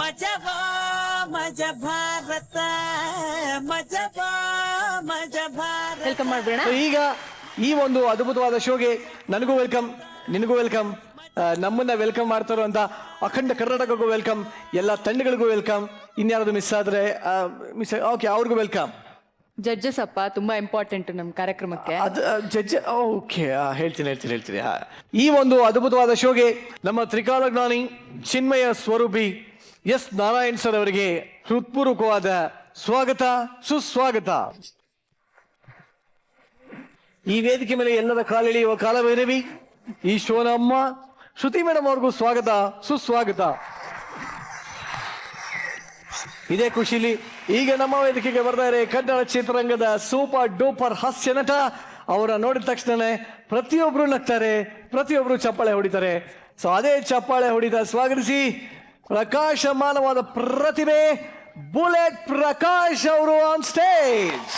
ಮಜವಾ ಮಜ ಭಾರತ ಮಜವಾ ಮಜ ಭಾರತ. ವೆಲ್ಕಮ್ ಮಾಡ್ಬೇಡ. ಈಗ ಈ ಒಂದು ಅದ್ಭುತವಾದ ಶೋಗೆ ನನಗೂ ವೆಲ್ಕಮ್, ನಿನಗೂ ವೆಲ್ಕಮ್, ನಮ್ಮನ್ನ ವೆಲ್ಕಮ್ ಮಾಡ್ತಾರೋ ಅಂತ ಅಖಂಡ ಕರ್ನಾಟಕಕ್ಕೂ ವೆಲ್ಕಮ್, ಎಲ್ಲ ತಂಡಗಳಿಗೂ ವೆಲ್ಕಮ್. ಇನ್ಯಾರದು ಮಿಸ್ ಆದ್ರೆ ಓಕೆ ಅವ್ರಿಗೂ ವೆಲ್ಕಮ್. ಜಡ್ಜಸ್ ಅಪ್ಪ ತುಂಬಾ ಇಂಪಾರ್ಟೆಂಟ್ ನಮ್ಮ ಕಾರ್ಯಕ್ರಮಕ್ಕೆ. ಅದು ಜಡ್ಜ್ ಓಕೆ, ಹೇಳ್ತೀನಿ. ಈ ಒಂದು ಅದ್ಭುತವಾದ ಶೋಗೆ ನಮ್ಮ ತ್ರಿಕಾಲಜ್ಞಾನಿ ಚಿನ್ಮಯ ಸ್ವರೂಪಿ ಎಸ್ ನಾರಾಯಣ್ ಸರ್ ಅವರಿಗೆ ಹೃತ್ಪೂರ್ವಕವಾದ ಸ್ವಾಗತ, ಸುಸ್ವಾಗತ. ಈ ವೇದಿಕೆ ಮೇಲೆ ಎಲ್ಲರ ಕಾಲೆಳೆಯುವ ಕಾಲಭೈರವಿ ಈ ಶೋನ ಅಮ್ಮ ಶ್ರುತಿ ಮೇಡಮ್ ಅವ್ರಿಗೂ ಸ್ವಾಗತ, ಸುಸ್ವಾಗತ. ಇದೇ ಖುಷಿಲಿ ಈಗ ನಮ್ಮ ವೇದಿಕೆಗೆ ಬರ್ತಾರೆ ಕನ್ನಡ ಚಿತ್ರರಂಗದ ಸೂಪರ್ ಡೂಪರ್ ಹಾಸ್ಯ ನಟ. ಅವರ ನೋಡಿದ ತಕ್ಷಣ ಪ್ರತಿಯೊಬ್ರು ನಗ್ತಾರೆ, ಪ್ರತಿಯೊಬ್ರು ಚಪ್ಪಾಳೆ ಹೊಡಿತಾರೆ. ಸೊ ಅದೇ ಚಪ್ಪಾಳೆ ಹೊಡಿತಾ ಸ್ವಾಗತಿಸಿ ಪ್ರಕಾಶಮಾನವಾದ ಪ್ರತಿಭೆ ಬುಲೆಟ್ ಪ್ರಕಾಶ್ ಅವರು ಆನ್ ಸ್ಟೇಜ್.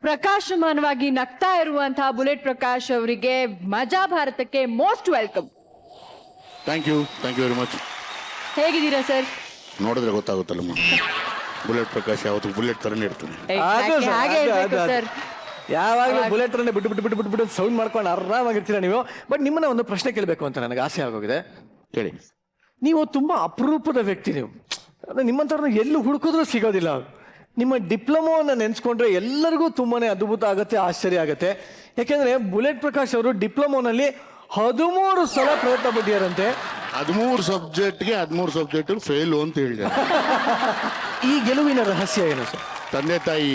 ಪ್ರಕಾಶಮಾನವಾಗಿ ನಗ್ತಾ ಇರುವಂತಹ ಬುಲೆಟ್ ಪ್ರಕಾಶ್ ಅವರಿಗೆ ಮಜಾ ಭಾರತಕ್ಕೆ most welcome. Thank you very much. ಹೇಗಿದ್ದೀರಾ ಸರ್? ನೋಡಿದ್ರೆ ಗೊತ್ತಾಗುತ್ತಲ್ಲಮ್ಮ, ಬುಲೆಟ್ ಪ್ರಕಾಶ್ ಯಾವತ್ತು ಬುಲೆಟ್ ತರನೇ ಇರ್ತಾನೆ. ಹಾಗೆ ಇರ್ಬೇಕು ಸರ್. ಯಾವಾಗಲೂ ಬುಲೆಟ್ ರನ್ನೇ ಬಿಟ್ಟು ಸೌಂಡ್ ಮಾಡ್ಕೊಂಡು ಆರಾಮಾಗಿರ್ತೀರಾ ನೀವು. ಬಟ್ ನಿಮ್ಮನ್ನ ಒಂದು ಪ್ರಶ್ನೆ ಕೇಳಬೇಕು ಅಂತ ನನಗೆ ಆಸೆ ಆಗೋಗಿದೆ. ಹೇಳಿ. ನೀವು ತುಂಬಾ ಅಪರೂಪದ ವ್ಯಕ್ತಿ. ನೀವು ನಿಮ್ಮಂಥವ್ರನ್ನ ಎಲ್ಲೂ ಹುಡುಕಿದ್ರೂ ಸಿಗೋದಿಲ್ಲ. ನಿಮ್ಮ ಡಿಪ್ಲೊಮೋವನ್ನು ನೆನೆಸ್ಕೊಂಡ್ರೆ ಎಲ್ಲರಿಗೂ ತುಂಬಾನೇ ಅದ್ಭುತ ಆಗುತ್ತೆ, ಆಶ್ಚರ್ಯ ಆಗುತ್ತೆ. ಯಾಕೆಂದ್ರೆ ಬುಲೆಟ್ ಪ್ರಕಾಶ್ ಅವರು ಡಿಪ್ಲೊಮೋನಲ್ಲಿ 13 ಸಲ ಪ್ರಯತ್ನ ಪಟ್ಟಿದ್ದಾರಂತೆ. 13 ಸಬ್ಜೆಕ್ಟ್ ಫೇಲು ಅಂತ ಹೇಳಿದೆ. ಈ ಗೆಲುವಿನ ರಹಸ್ಯ ಏನು ಸರ್? ತಂದೆ ತಾಯಿ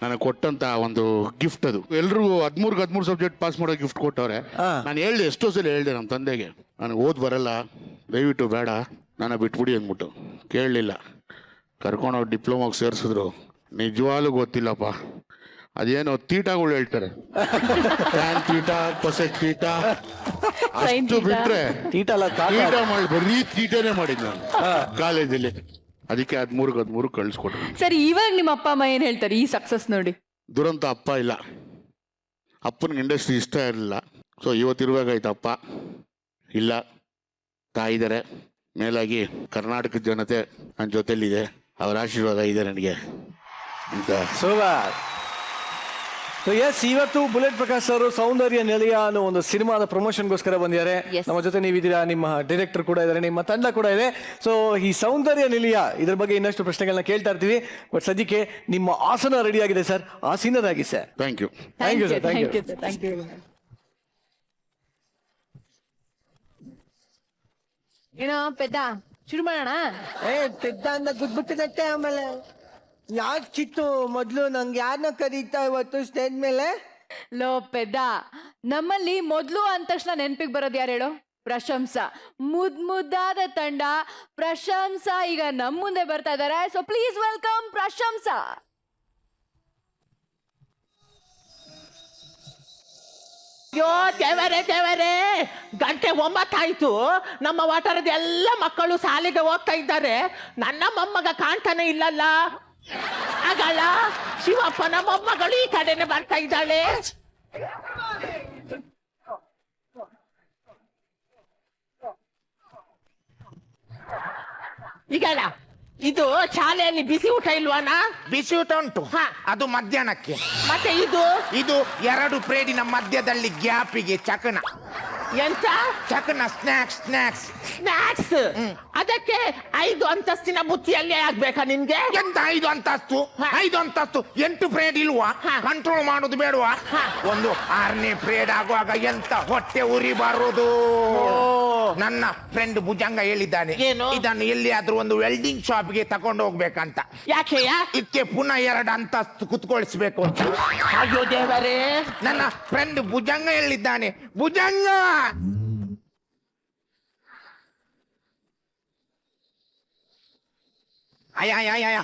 ನನಗೆ ಕೊಟ್ಟಂತ ಒಂದು ಗಿಫ್ಟ್ ಅದು. ಎಲ್ರಿಗೂ 13 ಸಬ್ಜೆಕ್ಟ್ ಪಾಸ್ ಮಾಡೋ ಗಿಫ್ಟ್ ಕೊಟ್ಟವ್ರೆ. ನಾನು ಹೇಳ್ದೆ, ಎಷ್ಟೋ ಸಲ ಹೇಳ್ದೆ ನಮ್ಮ ತಂದೆಗೆ, ನನಗೆ ಓದ್ ಬರಲ್ಲ, ದಯವಿಟ್ಟು ಬೇಡ, ನಾನು ಬಿಟ್ಬಿಡಿ ಅಂದ್ಬಿಟ್ಟು. ಕೇಳಲಿಲ್ಲ. ಕರ್ಕೊಂಡೋಗಿ ಡಿಪ್ಲೊಮಾಗೆ ಸೇರಿಸಿದ್ರು. ನಿಜವಾಗ್ಲೂ ಗೊತ್ತಿಲ್ಲಪ್ಪ, ಅದೇನೋ ತೀಟಾಗಳು ಹೇಳ್ತಾರೆ, ಟ್ಯಾನ್ ತೀಟಾ, ಕೊಸೆಕ್ ತೀಟಾ, ಅಷ್ಟು ಬಿಟ್ರೆ ತೀಟ ಮಾಡಿ ಬರೀ ತೀಟನೇ ಮಾಡಿದ್ ನಾನು ಕಾಲೇಜಲ್ಲಿ. ಅದಕ್ಕೆ 13 ಕಳಿಸ್ಕೊಟ್ರು. ಸರಿ, ಇವಾಗ ನಿಮ್ಮ ಅಪ್ಪ ಅಮ್ಮ ಏನ್ ಹೇಳ್ತಾರೆ ಈ ಸಕ್ಸಸ್ ನೋಡಿ? ದುರಂತ ಅಪ್ಪ ಇಲ್ಲ, ಅಪ್ಪನಿಗೆ ಇಂಡಸ್ಟ್ರಿ ಇಷ್ಟ ಇರಲಿಲ್ಲ. ಸೊ ಇವತ್ತಿರುವಾಗೈತೆ ಅಪ್ಪ ಇಲ್ಲ, ತಾಯಿದ್ದಾರೆ. ಮೇಲಾಗಿ ಕರ್ನಾಟಕದ ಜನತೆ ನನ್ನ ಜೊತೆಲಿದೆ, ಅವರ ಆಶೀರ್ವಾದ ಇದೆ ನನಗೆ ಅಂತ. ಎಸ್, ಇವತ್ತು ಬುಲೆಟ್ ಪ್ರಕಾಶ್ ಅವರು ಸೌಂದರ್ಯ ನಿಲಯ ಅನ್ನೋ ಒಂದು ಸಿನಿಮಾದ ಪ್ರಮೋಷನ್ಗೋಸ್ಕರ ಬಂದಿದ್ದಾರೆ. ನಮ್ಮ ಜೊತೆ ನೀವಿದ್ದೀರಾ, ನಿಮ್ಮ ಡೈರೆಕ್ಟರ್ ಕೂಡ ಇದ್ದಾರೆ, ನಿಮ್ಮ ತಂಡ ಕೂಡ ಇದೆ. ಸೊ ಈ ಸೌಂದರ್ಯ ನಿಲಯ ಇದ್ರ ಬಗ್ಗೆ ಇನ್ನಷ್ಟು ಪ್ರಶ್ನೆಗಳನ್ನ ಕೇಳ್ತಾ ಇರ್ತೀವಿ. ಬಟ್ ಸದ್ಯಕ್ಕೆ ನಿಮ್ಮ ಆಸನ ರೆಡಿ ಆಗಿದೆ ಸರ್, ಆಸೀನರಾಗಿ sir. Thank you sir, thank you. ಏನೋ ಪೆದ್ದ, ಶುರು ಮಾಡೋಣ. ಪೆದ್ದ ಅಂದ ಗುದ್ಬಿಟ್ಟಿದತ್ತೆ. ಆಮೇಲೆ ಯಾವ್ದು ಕಿತ್ತು ಮೊದ್ಲು ನಂಗೆ ಯಾರನ್ನ ಕರೀತಾ ಇವತ್ತು ಸ್ಟೇಜ್ ಮೇಲೆ? ಲೋ ಪೆದ್ದ, ನಮ್ಮಲ್ಲಿ ಮೊದ್ಲು ಅಂದ ತಕ್ಷಣ ನೆನ್ಪಿಗೆ ಬರೋದು ಯಾರು ಹೇಳು? ಪ್ರಶಂಸಾ. ಮುದ್ದಾದ ತಂಡ ಪ್ರಶಂಸಾ ಈಗ ನಮ್ಮ ಮುಂದೆ ಬರ್ತಾ ಇದಾರೆ. So please welcome Prashansa. ಅಯ್ಯೋ ದೇವರೇ, ಗಂಟೆ 9 ಆಯ್ತು. ನಮ್ಮ ವಾಟರದ ಎಲ್ಲ ಮಕ್ಕಳು ಶಾಲೆಗೆ ಹೋಗ್ತಾ ಇದ್ದಾರೆ. ನನ್ನ ಮೊಮ್ಮಗ ಕಾಣ್ತಾನೆ ಇಲ್ಲಲ್ಲ. ಆಗಲ್ಲ, ಶಿವಪ್ಪನ ಮೊಮ್ಮಗಳು ಈ ಕಡೆನೆ ಬರ್ತಾ ಇದ್ದಾಳೆ. ಈಗಲ್ಲ, ಇದು ಶಾಲೆಯಲ್ಲಿ ಬಿಸಿ ಊಟ ಇಲ್ವಾನ? ಬಿಸಿ ಊಟ ಉಂಟು, ಅದು ಮಧ್ಯಾಹ್ನಕ್ಕೆ. ಮತ್ತೆ ಇದು 2 ಪ್ಲೇಟಿನ ಮಧ್ಯದಲ್ಲಿ ಗ್ಯಾಪಿಗೆ ಚಕನ. ಎಂತ ಚಕನ ಸ್ನಾಕ್ಸ್ ಸ್ನಾಕ್ಸ್ ಸ್ನಾಕ್ಸ್? ಅದಕ್ಕೆ 5 ಅಂತಸ್ತಿನ ಬುತ್ತಿಯಲ್ಲೇ ಆಗ್ಬೇಕಾ ನಿನ್ಗೆ? ಎಂತ 5 ಅಂತಸ್ತು 5 ಅಂತಸ್ತು 8 ಪ್ರೇಡ್ ಇಲ್ವಾ? ಕಂಟ್ರೋಲ್ ಮಾಡುದು ಬೇಡವಾ? ಒಂದು 6ನೇ ಪ್ರೇಡ್ ಆಗುವಾಗ ಎಂತ ಹೊಟ್ಟೆ ಉರಿ ಬರುದು. ನನ್ನ ಫ್ರೆಂಡ್ ಭುಜಂಗ ಹೇಳಿದ್ದಾನೆ, ಏನು? ಇದನ್ನು ಎಲ್ಲಿಯಾದ್ರೂ ಒಂದು ವೆಲ್ಡಿಂಗ್ ಶಾಪ್ಗೆ ತಕೊಂಡು ಹೋಗ್ಬೇಕಂತ. ಯಾಕೆಯ? ಇದಕ್ಕೆ ಪುನಃ 2 ಅಂತಸ್ತು ಕುತ್ಕೊಳಿಸ್ಬೇಕು ಅಂತ. ಅಯ್ಯೋ ದೇವರೇ, ನನ್ನ ಫ್ರೆಂಡ್ ಭುಜಂಗ ಹೇಳಿದ್ದಾನೆ. ಭುಜಂಗ ಅಯ್ಯ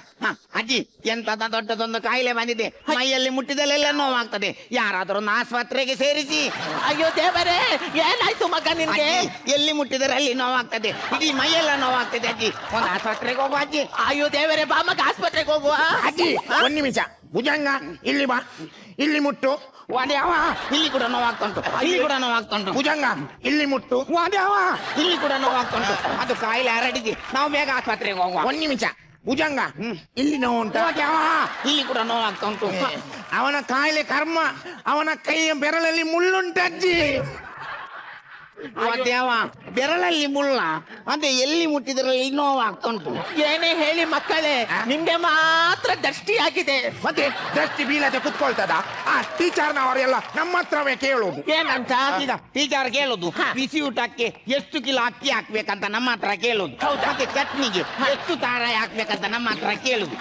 ಅಜ್ಜಿ ಎಂತದ ದೊಡ್ಡದೊಂದು ಕಾಯಿಲೆ ಬಂದಿದೆ, ಮೈಯಲ್ಲಿ ಮುಟ್ಟಿದಲ್ಲೆಲ್ಲ ನೋವಾಗ್ತದೆ, ಯಾರಾದ್ರೂ ಒಂದು ಆಸ್ಪತ್ರೆಗೆ ಸೇರಿಸಿ. ಅಯ್ಯೋ ದೇವರೇ, ಏನಾಯ್ತು ಮಗ ನಿನ್ಗೆ? ಅಜ್ಜಿ, ಎಲ್ಲಿ ಮುಟ್ಟಿದರೆ ಅಲ್ಲಿ ನೋವಾಗ್ತದೆ, ಇಡೀ ಮೈಯೆಲ್ಲ ನೋವಾಗ್ತದೆ ಅಜ್ಜಿ, ಒಂದು ಆಸ್ಪತ್ರೆಗೆ ಹೋಗುವ ಅಜ್ಜಿ. ಅಯ್ಯೋ ದೇವರೇ, ಬಾ ಮಗ ಆಸ್ಪತ್ರೆಗೆ ಹೋಗುವ. ಅಜ್ಜಿ 1 ನಿಮಿಷ. ಭುಜಂಗ ಇಲ್ಲಿ ಬಾ, ಇಲ್ಲಿ ಮುಟ್ಟು. ವಾದ್ಯಾವ, ಇಲ್ಲಿ ಕೂಡ ನೋವಾಗ್ತುಂಟು, ಇಲ್ಲಿ ಕೂಡ ನೋವಾಗ್ತುಂಟು. ಭುಜಂಗ ಇಲ್ಲಿ ಮುಟ್ಟು. ವಾದ್ಯಾವ, ಇಲ್ಲಿ ಕೂಡ ನೋವಾಗ್ತುಂಟು, ಅದು ಕಾಯಿಲೆ ಹರಡಿದೆ, ನಾವು ಬೇಗ ಆಸ್ಪತ್ರೆಗೆ ಹೋಗುವ. 1 ನಿಮಿಷ. ಭುಜಂಗ ಇಲ್ಲಿ ನೋವು ಉಂಟಾ? ವಾದ್ಯಾವ, ಇಲ್ಲಿ ಕೂಡ ನೋವಾಗ್ತುಂಟು. ಅವನ ಕಾಯಿಲೆ ಕರ್ಮ, ಅವನ ಕೈಯ ಬೆರಳಲ್ಲಿ ಮುಳ್ಳುಂಟಜ್ಜಿ. ವಾದ್ಯಾವ, ಬೆರಳಲ್ಲಿ ಮುಳ್ಳ, ಅದೇ ಎಲ್ಲಿ ಮುಟ್ಟಿದ್ರೆ ಇಲ್ಲಿ ನೋವಾಗ್ತುಂಟು. ಏನೇ ಹೇಳಿ ಮಕ್ಕಳೇ, ನಿಮ್ಗೆ ಮಾತ್ರ ದೃಷ್ಟಿ ಆಗಿದೆ. ಮತ್ತೆ ದೃಷ್ಟಿ ಬೀಳದೆ ಕುತ್ಕೊಳ್ತದ? ಆ ಟೀಚರ್ನವರೆಲ್ಲ ನಮ್ಮ ಹತ್ರವೇ ಕೇಳುದು. ಏನಂತ? ಈಗ ಟೀಚರ್ ಕೇಳುದು, ಬಿಸಿ ಊಟಕ್ಕೆ ಎಷ್ಟು ಕಿಲೋ ಅಕ್ಕಿ ಹಾಕ್ಬೇಕಂತ ನಮ್ಮ ಹತ್ರ ಕೇಳುದು, ಮತ್ತೆ ಚಟ್ನಿಗೆ ಎಷ್ಟು ತಾರಾಯಿ ಹಾಕ್ಬೇಕಂತ ನಮ್ಮ ಹತ್ರ ಕೇಳುದು.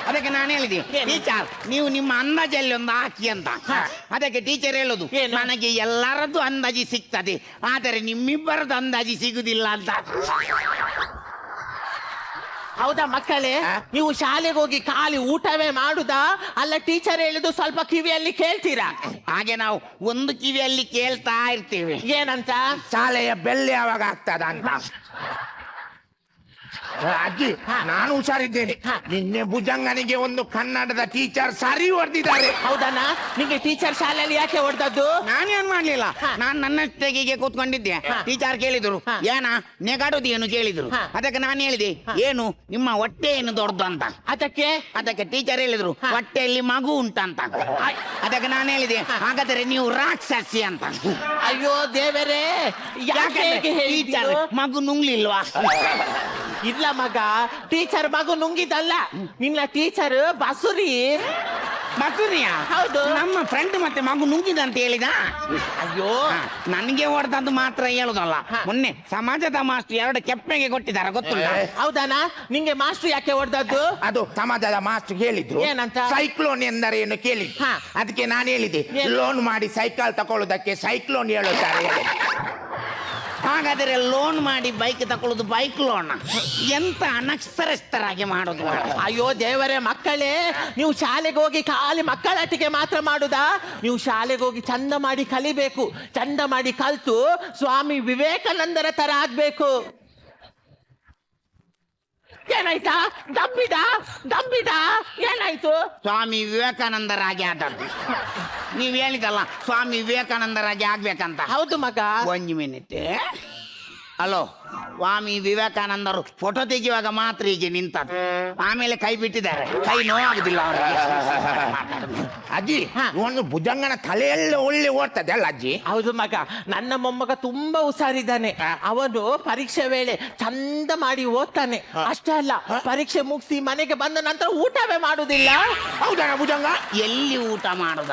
ಅದಕ್ಕೆ ನಾನು ಹೇಳಿದೆ, ಟೀಚರ್ ನೀವು ನಿಮ್ಮ ಅಂದಾಜಲ್ಲಿ ಒಂದು ಹಾಕಿ ಅಂತ. ಅದಕ್ಕೆ ಟೀಚರ್ ಹೇಳುದು, ನನಗೆ ಎಲ್ಲರದ್ದು ಅಂದಾಜಿ ಸಿಗ್ತದೆ, ಆದರೆ ನಿಮ್ಮಿಬ್ಬರದ್ದು ಅಂದಾಜಿ ಸಿಗುದಿಲ್ಲ ಅಂತ. ಹೌದಾ ಮಕ್ಕಳೇ, ನೀವು ಶಾಲೆಗೆ ಹೋಗಿ ಖಾಲಿ ಊಟವೇ ಮಾಡುದಾ, ಅಲ್ಲ ಟೀಚರ್ ಹೇಳಿದ್ದು ಸ್ವಲ್ಪ ಕಿವಿಯಲ್ಲಿ ಕೇಳ್ತೀರಾ? ಹಾಗೆ ನಾವು ಒಂದು ಕಿವಿಯಲ್ಲಿ ಕೇಳ್ತಾ ಇರ್ತೇವೆ. ಏನಂತ? ಶಾಲೆಯ ಬೆಲ್ಲೆ ಯಾವಾಗ ಆಗ್ತದ ಅಂತ. ಅಜ್ಜಿ ನಾನು ಹುಷಾರಿದ್ದೇನೆ. ನಿನ್ನೆ ಭುಜಂಗನಿಗೆ ಒಂದು ಕನ್ನಡದ ಟೀಚರ್ ಸರಿ ಹೊಡೆದಿದ್ದಾರೆ. ಹೌದಣ್ಣ, ನಿಂಗೆ ಟೀಚರ್ ಶಾಲೆಯಲ್ಲಿ ಯಾಕೆ ಹೊಡೆದದ್ದು? ನಾನೇನ್ ಮಾಡ್ಲಿಲ್ಲ, ನಾನ್ ನನ್ನಷ್ಟೆಗೆ ಕೂತ್ಕೊಂಡಿದ್ದೆ. ಟೀಚರ್ ಕೇಳಿದ್ರು, ಏನ ನೆಗಾಡೋದು ಏನು ಕೇಳಿದ್ರು. ಅದಕ್ಕೆ ನಾನು ಹೇಳಿದೆ, ಏನು ನಿಮ್ಮ ಹೊಟ್ಟೆ ಏನು ದೊಡ್ಡದು ಅಂತ. ಅದಕ್ಕೆ ಟೀಚರ್ ಹೇಳಿದ್ರು, ಹೊಟ್ಟೆಯಲ್ಲಿ ಮಗು ಉಂಟಂತ. ಅದಕ್ಕೆ ನಾನು ಹೇಳಿದೆ, ಹಾಗಾದ್ರೆ ನೀವು ರಾಕ್ಷಸಿ ಅಂತ. ಅಯ್ಯೋ ದೇವರೇ, ಯಾಕೆ ಹೀಗೆ ಟೀಚರ್ ಹೇಳಿದ್ರು? ಮಗು ನುಂಗ್ಲಿಲ್ವಾ? ಇಲ್ಲ ಮಗ, ಟೀಚರ್ ಮಗು ನುಂಗಿದಲ್ಲ, ನಿನ್ನ ಟೀಚರ್ ಬಸುರಿ. ಮಸೂರಿಯ? ಹೌದು. ನಮ್ಮ ಫ್ರೆಂಡ್ ಮತ್ತೆ ಮಗು ನುಂಗಿದ ಅಂತ ಹೇಳಿದ. ಅಯ್ಯೋ, ನನಗೆ ಹೊಡೆದದ್ದು ಮಾತ್ರ ಹೇಳುದಲ್ಲ, ಮೊನ್ನೆ ಸಮಾಜದ ಮಾಸ್ಟರ್ 2 ಕೆಪ್ಪೆಗೆ ಕೊಟ್ಟಿದ್ದಾರೆ, ಗೊತ್ತುಂಟ? ಹೌದಾನ? ನಿಂಗೆ ಮಾಸ್ಟರ್ ಯಾಕೆ ಹೊಡೆದದ್ದು? ಅದು ಸಮಾಜದ ಮಾಸ್ಟರ್ ಹೇಳಿದ್ರು. ಏನಂತ? ಸೈಕ್ಲೋನ್ ಎಂದರೇನು ಕೇಳಿದ್ರು. ಅದಕ್ಕೆ ನಾನು ಹೇಳಿದೆ, ಲೋನ್ ಮಾಡಿ ಸೈಕಲ್ ತಕೊಳ್ಳುವುದಕ್ಕೆ ಸೈಕ್ಲೋನ್ ಹೇಳುತ್ತಾರೆ. ಹಾಗಾದರೆ ಲೋನ್ ಮಾಡಿ ಬೈಕ್ ತಕೊಳ್ಳೋದು ಬೈಕ್ ಲೋನ್? ಎಂತ ಅನಕ್ಷರಸ್ಥರಾಗಿ ಮಾಡೋದು. ಅಯ್ಯೋ ದೇವರೇ, ಮಕ್ಕಳೇ ನೀವು ಶಾಲೆಗೆ ಹೋಗಿ ಖಾಲಿ ಮಕ್ಕಳೊಟ್ಟಿಗೆ ಮಾತ್ರ ಮಾಡುದಾ? ನೀವು ಶಾಲೆಗೆ ಹೋಗಿ ಚಂದ ಮಾಡಿ ಕಲಿಬೇಕು. ಚಂದ ಮಾಡಿ ಕಲ್ತು ಸ್ವಾಮಿ ವಿವೇಕಾನಂದರ ತರ ಆಗ್ಬೇಕು. ಏನಾಯ್ತಾ? ದಬ್ಬಿದ ಏನಾಯ್ತು? ಸ್ವಾಮಿ ವಿವೇಕಾನಂದರಾಗಿ ಆದದ್ದು. ನೀವು ಹೇಳಿದಲ್ಲ ಸ್ವಾಮಿ ವಿವೇಕಾನಂದರಾಗಿ ಆಗ್ಬೇಕಂತ. ಹೌದು ಮಗ. 1 ಮಿನಿಟ್. ಹಲೋ, ಸ್ವಾಮಿ ವಿವೇಕಾನಂದರು ಫೋಟೋ ತೆಗೆಯುವಾಗ ಮಾತ್ರ ಹೀಗೆ ನಿಂತದ್ದು, ಆಮೇಲೆ ಕೈ ಬಿಟ್ಟಿದ್ದಾರೆ, ಕೈ ನೋವಾಗುದಿಲ್ಲ ಅವರಿಗೆ. ಅಜ್ಜಿ ಒಂದು ಭುಜಂಗನ ತಲೆಯೆಲ್ಲ ಒಳ್ಳೆ ಓಡ್ತದೆ ಅಲ್ಲ ಅಜ್ಜಿ? ಹೌದು ಮಗ, ನನ್ನ ಮೊಮ್ಮಗ ತುಂಬಾ ಹುಷಾರಿದ್ದಾನೆ. ಅವನು ಪರೀಕ್ಷೆ ವೇಳೆ ಚಂದ ಮಾಡಿ ಓದ್ತಾನೆ. ಅಷ್ಟೇ ಅಲ್ಲ, ಪರೀಕ್ಷೆ ಮುಗಿಸಿ ಮನೆಗೆ ಬಂದ ನಂತರ ಊಟವೇ ಮಾಡುದಿಲ್ಲ. ಹೌದಾ ಭುಜಂಗ? ಎಲ್ಲಿ ಊಟ ಮಾಡುದ?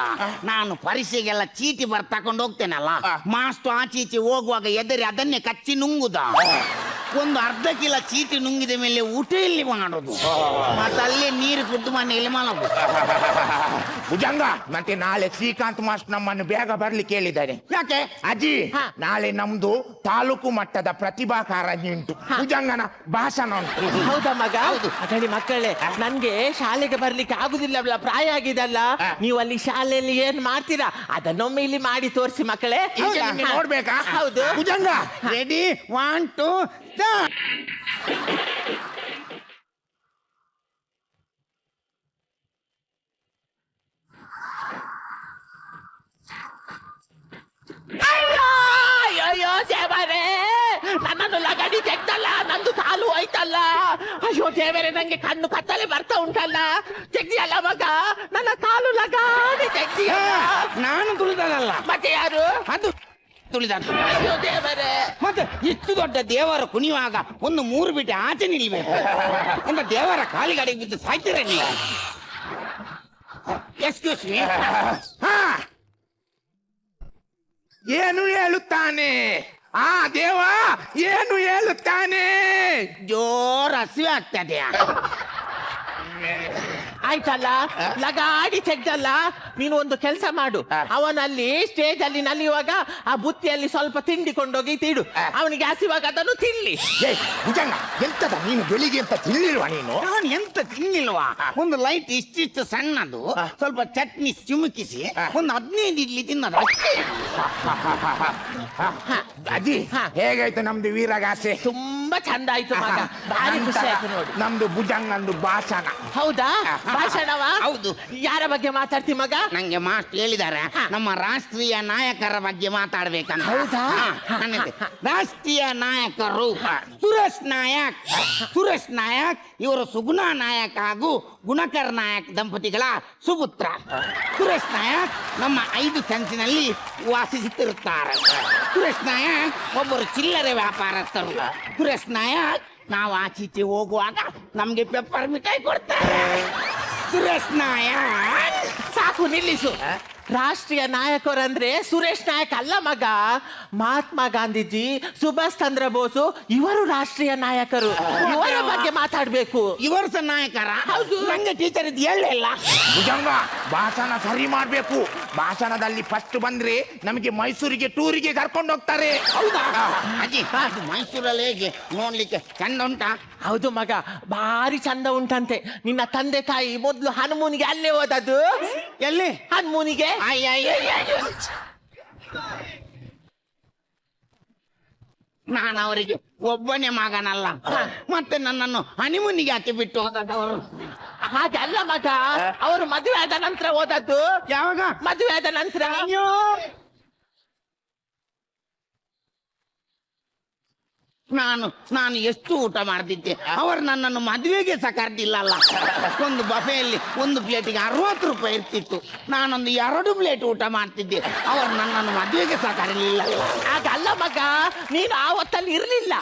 ನಾನು ಪರೀಕ್ಷೆಗೆಲ್ಲ ಚೀಟಿ ತಕೊಂಡು ಹೋಗ್ತೇನಲ್ಲ, ಮಾಸ್ಟರ್ ಆಚೀಚೆ ಹೋಗುವಾಗ ಎದುರಿ ಅದನ್ನೇ ಕಚ್ಚಿ ನುಂಗುದ. ಒಂದು ಅರ್ಧ ಕಿಲೋ ಚೀಟಿ ನುಂಗಿದ ಮೇಲೆ ಊಟ ಎಲ್ಲಿ ಮಾಡೋದು? ಮತ್ತೆ ಅಲ್ಲೇ ನೀರು ಕುದ್ದು ಮನೆಯಲ್ಲಿ ಮಲಗು. ಭುಜಂಗ, ಮತ್ತೆ ನಾಳೆ ಶ್ರೀಕಾಂತ್ ಮಾಸ್ಟರ್ ನಮ್ಮನ್ನು ಬೇಗ ಬರ್ಲಿಕ್ಕೆ ಹೇಳಿದ್ದಾರೆ. ಯಾಕೆ ಅಜ್ಜಿ ನಾಳೆ ನಮ್ದು ತಾಲೂಕು ಮಟ್ಟದ ಪ್ರತಿಭಾ ಕಾರಂಜಿ ಉಂಟು. ಭುಜಂಗನ ಭಾಷಣ ಉಂಟು. ಹೌದಾ ಮಗ? ಅದೇ ಮಕ್ಕಳೇ, ನನ್ಗೆ ಶಾಲೆಗೆ ಬರ್ಲಿಕ್ಕೆ ಆಗುದಿಲ್ಲ, ಪ್ರಾಯ ಆಗಿದಲ್ಲ. ನೀವು ಅಲ್ಲಿ ಶಾಲೆಯಲ್ಲಿ ಏನ್ ಮಾಡ್ತೀರಾ ಅದನ್ನೊಮ್ಮೆ ಇಲ್ಲಿ ಮಾಡಿ ತೋರಿಸಿ ಮಕ್ಕಳೇ. ನೋಡ್ಬೇಕಾ? ಹೌದು. Bhujanga ready 1 2 start. ಅಯ್ಯೋ ದೇವರೇ, ನನ್ನನ್ನು ಲಗಾಡಿ ತೆಗ್ದಲ್ಲ, ನಂದು ಕಾಲು ಹೋಯ್ತಲ್ಲ. ಅಯ್ಯೋ ದೇವರೇ, ನಂಗೆ ಕಣ್ಣು ಕತ್ತಲೆ ಬರ್ತಾ ಉಂಟಲ್ಲ. ತೆಗ್ದಿಯಲ್ಲ ಮಗ, ನನ್ನ ಕಾಲು ಲಗಾಡಿ ತೆಗ್ದಿಯ. ನಾನು ತುಳಿದಲ್ಲ, ಮತ್ತೆ ಯಾರು? ಅದು ತುಳಿದದ್ದು. ಅಯ್ಯೋ ದೇವರೇ, ಮತ್ತೆ ಇಷ್ಟು ದೊಡ್ಡ ದೇವರ ಕುಣಿಯುವಾಗ ಒಂದು 3 ಬಿಟ್ಟು ಆಚೆ ನಿಲ್ಬೇಕು ಅಂತ ದೇವರ ಕಾಲಿಗಡೆಗೆ ಬಿದ್ದು ಸಾಯ್ತೀರ ನೀವು. Excuse me. ಹಾ, ಏನು ಹೇಳುತ್ತಾನೆ ಆ ದೇವ? ಏನು ಹೇಳುತ್ತಾನೆ? ಜೋರ ಹಸಿವೆ ಆಗ್ತದೆ. ಆಯ್ತಲ್ಲ, ಲಗಾಡಿ ತೆಗ್ದಲ್ಲ. ನೀನು ಒಂದು ಕೆಲಸ ಮಾಡು, ಅವನಲ್ಲಿ ಸ್ಟೇಜ್ ಅಲ್ಲಿ ನಲಿಯುವಾಗ ಆ ಬುತ್ತಿಯಲ್ಲಿ ಸ್ವಲ್ಪ ತಿಂಡಿ ಕೊಂಡೋಗಿ ತಿಡು, ಅವನಿಗೆ ಹಸಿವಾಗ ಅದನ್ನು ತಿನ್ಲಿ. ಏ ಭುಜಂಗ, ಎಂತದ ನೀನು ಬೆಳಿಗ್ಗೆ ಅಂತ ತಿನ್ನಿಲ್ವಾ ನೀನು? ನಾನು ಎಂತ ತಿನ್ನಿಲ್ವಾ? ಒಂದು ಲೈಟ್ ಇಷ್ಟಿಷ್ಟು ಸಣ್ಣದು, ಸ್ವಲ್ಪ ಚಟ್ನಿ ಚಿಮುಕಿಸಿ ಒಂದು 15 ಇಡ್ಲಿ ತಿನ್ನೋದು ಅಷ್ಟೇ. ಅಜ್ಜಿ, ಹೇಗಾಯ್ತು ನಮ್ದು ವೀರಗಾಸೆ? ತುಂಬಾ ಚಂದ ಆಯ್ತು ಮಗ, ಭಾರಿ ಖುಷಿ ಆಯ್ತು ನೋಡಿ. ನಮ್ದು ಭುಜಂಗಂದು ಭಾಷಣ. ಹೌದಾ? ಭಾಷಣವ? ಹೌದು. ಯಾರ ಬಗ್ಗೆ ಮಾತಾಡ್ತಿ ಮಗ? ನಂಗೆ ಮಾಸ್ಟರ್ ಹೇಳಿದ್ದಾರೆ ನಮ್ಮ ರಾಷ್ಟ್ರೀಯ ನಾಯಕರ ಬಗ್ಗೆ ಮಾತಾಡ್ಬೇಕಂತ. ಹೌದಾ? ರಾಷ್ಟ್ರೀಯ ನಾಯಕರು ಸುರೇಶ್ ನಾಯಕ್. ಸುರೇಶ್ ನಾಯಕ್ ಇವರು ಸುಗುಣ ನಾಯಕ್ ಹಾಗೂ ಗುಣಕರ್ ನಾಯಕ್ ದಂಪತಿಗಳ ಸುಪುತ್ರ. ಸುರೇಶ್ ನಾಯಕ್ ನಮ್ಮ 5 ಸೆನ್ಸಿನಲ್ಲಿ ವಾಸಿಸುತ್ತಿರುತ್ತಾರೆ. ಸುರೇಶ್ ನಾಯಕ್ ಒಬ್ಬರು ಚಿಲ್ಲರೆ ವ್ಯಾಪಾರಸ್ಥರು. ಸುರೇಶ್ ನಾಯಕ್ ನಾವು ಆಚೀಚೆ ಹೋಗುವಾಗ ನಮ್ಗೆ ಪೆಪ್ಪರ್ ಮಿಠಾಯಿ ಕೊಡ್ತಾರೆ. ಸುರೇಶ್ ನಾಯಕ್. ಸಾಕು, ನಿಲ್ಲಿಸು. ರಾಷ್ಟ್ರೀಯ ನಾಯಕರಂದ್ರೆ ಸುರೇಶ್ ನಾಯಕ್ ಅಲ್ಲ ಮಗ, ಮಹಾತ್ಮ ಗಾಂಧೀಜಿ, ಸುಭಾಷ್ ಚಂದ್ರ ಬೋಸು ಇವರು ರಾಷ್ಟ್ರೀಯ ನಾಯಕರು. ಇವರ ಬಗ್ಗೆ ಮಾತಾಡ್ಬೇಕು. ಇವರು ಸಹ ನಾಯಕರ? ಹೌದು. ನಂಗೆ ಟೀಚರ್ ಇದು ಹೇಳಲಿಲ್ಲ. ಭುಜಂಗ, ಭಾಷಣ ಸರಿ ಮಾಡ್ಬೇಕು. ಭಾಷಣದಲ್ಲಿ ಫಸ್ಟ್ ಬಂದ್ರೆ ನಮಗೆ ಮೈಸೂರಿಗೆ ಟೂರಿಗೆ ಕರ್ಕೊಂಡು ಹೋಗ್ತಾರೆ. ಹೌದಾ ಅಜ್ಜಿ? ಅದು ಮೈಸೂರಲ್ಲಿ ಹೇಗೆ ನೋಡ್ಲಿಕ್ಕೆ ಚಂದ ಉಂಟಾ? ಹೌದು ಮಗ, ಭಾರಿ ಚಂದ ಉಂಟಂತೆ. ನಿನ್ನ ತಂದೆ ತಾಯಿ ಮೊದ್ಲು ಹನುಮೂನಿಗೆ ಅಲ್ಲೇ ಹೋದದ್ದು. ಎಲ್ಲಿ? ಹನುಮೂನಿಗೆ. ನಾನು ಅವರಿಗೆ ಒಬ್ಬನೇ ಮಗನಲ್ಲ, ಮತ್ತೆ ನನ್ನನ್ನು ಹನಿಮೂನಿಗೆ ಹಾಕಿ ಬಿಟ್ಟು ಹೋದವರು. ಹಾಗೆ ಅಲ್ಲ ಮಗ, ಅವರು ಮದುವೆ ಆದ ನಂತರ ಹೋದದ್ದು. ಯಾವಾಗ? ಮದುವೆ ಆದ ನಂತರ. ನಾನು ಎಷ್ಟು ಊಟ ಮಾಡ್ತಿದ್ದೆ. ಅವರು ನನ್ನನ್ನು ಮದುವೆಗೆ ಸಹ ಕರೆದಿಲ್ಲಲ್ಲ. ಒಂದು ಬಫೆಯಲ್ಲಿ ಒಂದು ಪ್ಲೇಟಿಗೆ 60 ರೂಪಾಯಿ ಇರ್ತಿತ್ತು. ನಾನೊಂದು 2 ಪ್ಲೇಟ್ ಊಟ ಮಾಡ್ತಿದ್ದೆ. ಅವರು ನನ್ನನ್ನು ಮದುವೆಗೆ ಸಹ ಕರೀಲಿಲ್ಲ. ಹಾಗಲ್ಲ ಮಗ, ನೀನು ಆ ಹೊತ್ತಲ್ಲಿ ಇರ್ಲಿಲ್ಲ.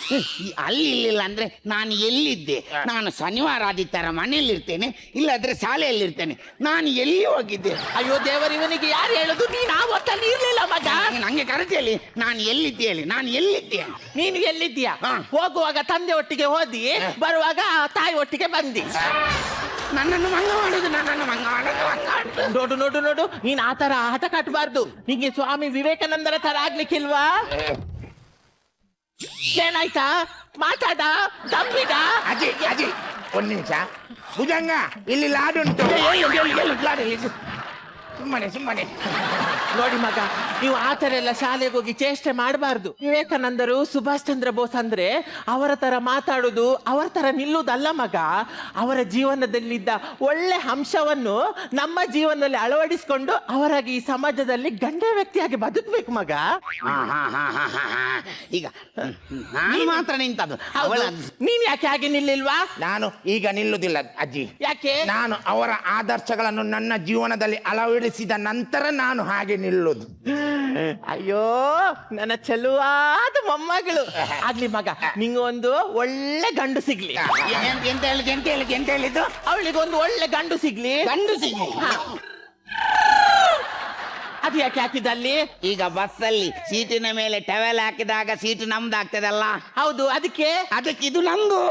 ಅಲ್ಲಿ ಇರ್ಲಿಲ್ಲ ಅಂದ್ರೆ ನಾನು ಎಲ್ಲಿದ್ದೆ? ನಾನು ಶನಿವಾರ ಆದಿತ್ಯವಾರ ಮನೆಯಲ್ಲಿ ಇರ್ತೇನೆ, ಇಲ್ಲಾದ್ರೆ ಶಾಲೆಯಲ್ಲಿರ್ತೇನೆ. ನಾನು ಎಲ್ಲಿ ಹೋಗಿದ್ದೆ? ಅಯ್ಯೋ ದೇವರು, ಇವನಿಗೆ ಯಾರು ಹೇಳುದು? ನೀನು ಆ ಹೊತ್ತಲ್ಲಿ ಇರ್ಲಿಲ್ಲ ಮಗ. ನಂಗೆ ಕರೆಕ್ಟ್ ಹೇಳಿ, ನಾನು ಎಲ್ಲಿದ್ದೆ ಹೇಳಿ. ನಾನು ಎಲ್ಲಿದ್ದೆ? ನೀನು ಎಲ್ಲಿದ್ದೀಯಾ? ಹೋಗುವಾಗ ತಂದೆ ಒಟ್ಟಿಗೆ ಹೋದಿ, ಬರುವಾಗ ತಾಯಿ ಒಟ್ಟಿಗೆ ಬಂದಿ. ನನ್ನನ್ನು ಮಂಗ ಮಾಡುದು, ನನ್ನನ್ನು ಮಂಗ ಮಾಡುದು. ನೋಡು ನೋಡು ನೋಡು, ನೀನ್ ಆ ತರ ಹಠ ಕಟ್ಟಬಾರ್ದು. ನಿಂಗೆ ಸ್ವಾಮಿ ವಿವೇಕಾನಂದರ ತರ ಆಗ್ಲಿಕ್ಕಿಲ್ವಾ? ಏನಾಯ್ತಾ? ಮಾತಾಡ, ತಂಬಿದ. ಅಜ್ಜಿ ಅಜ್ಜಿ, ಒಂದ್ ನಿಮಿಷ. ಭುಜಂಗ, ಇಲ್ಲಿ ಲಾಡುಂಟು. ಸುಮ್ಮನೆ ನೋಡಿ ಮಗ, ನೀವು ಆ ತರ ಎಲ್ಲ ಶಾಲೆಗೆ ಹೋಗಿ ಚೇಷ್ಟೆ ಮಾಡಬಾರ್ದು. ವಿವೇಕಾನಂದರು, ಸುಭಾಷ್ ಚಂದ್ರ ಬೋಸ್ ಅಂದ್ರೆ ಅವರ ತರ ಮಾತಾಡುದು, ಅವರ ತರ ನಿಲ್ಲುವುದಲ್ಲ ಮಗ. ಅವರ ಜೀವನದಲ್ಲಿದ್ದ ಒಳ್ಳೆ ಅಂಶವನ್ನು ನಮ್ಮ ಜೀವನದಲ್ಲಿ ಅಳವಡಿಸಿಕೊಂಡು ಅವರಾಗಿ ಈ ಸಮಾಜದಲ್ಲಿ ಗಂಡ ವ್ಯಕ್ತಿಯಾಗಿ ಬದುಕಬೇಕು ಮಗ. ಈಗ ನಾನು ಮಾತ್ರ ನಿಂತದ್ದು. ನೀನ್ ಯಾಕೆ ಹಾಗೆ ನಿಲ್ಲಿಲ್ವಾ? ನಾನು ಈಗ ನಿಲ್ಲುವುದಿಲ್ಲ ಅಜ್ಜಿ. ಯಾಕೆ? ನಾನು ಅವರ ಆದರ್ಶಗಳನ್ನು ನನ್ನ ಜೀವನದಲ್ಲಿ ಅಳವಡಿಸಿದ ನಂತರ ನಾನು ಹಾಗೆ ನಿಲ್ಲುವುದು. ಅಯ್ಯೋ ನನ್ನ ಚೆಲುವಾದ ಮೊಮ್ಮಗಳು ಆಗ್ಲಿ ಮಗ, ನಿಂಗೊಂದು ಒಳ್ಳೆ ಗಂಡು ಸಿಗ್ಲಿ. ಎಂತ ಹೇಳಿದ್ದು? ಅವಳಿಗೆ ಒಂದು ಒಳ್ಳೆ ಗಂಡು ಸಿಗ್ಲಿ. ಗಂಡು ಸಿಗ್ಲಿ? ಅದು ಯಾಕೆ ಹಾಕಿದಲ್ಲಿ? ಈಗ ಬಸ್ಸಲ್ಲಿ ಸೀಟಿನ ಮೇಲೆ ಟವೆಲ್ ಹಾಕಿದಾಗ ಸೀಟ್ ನಮ್ದು ಆಗ್ತದಲ್ಲ. ಹೌದು, ಅದಕ್ಕೆ ಇದು ನಂದು.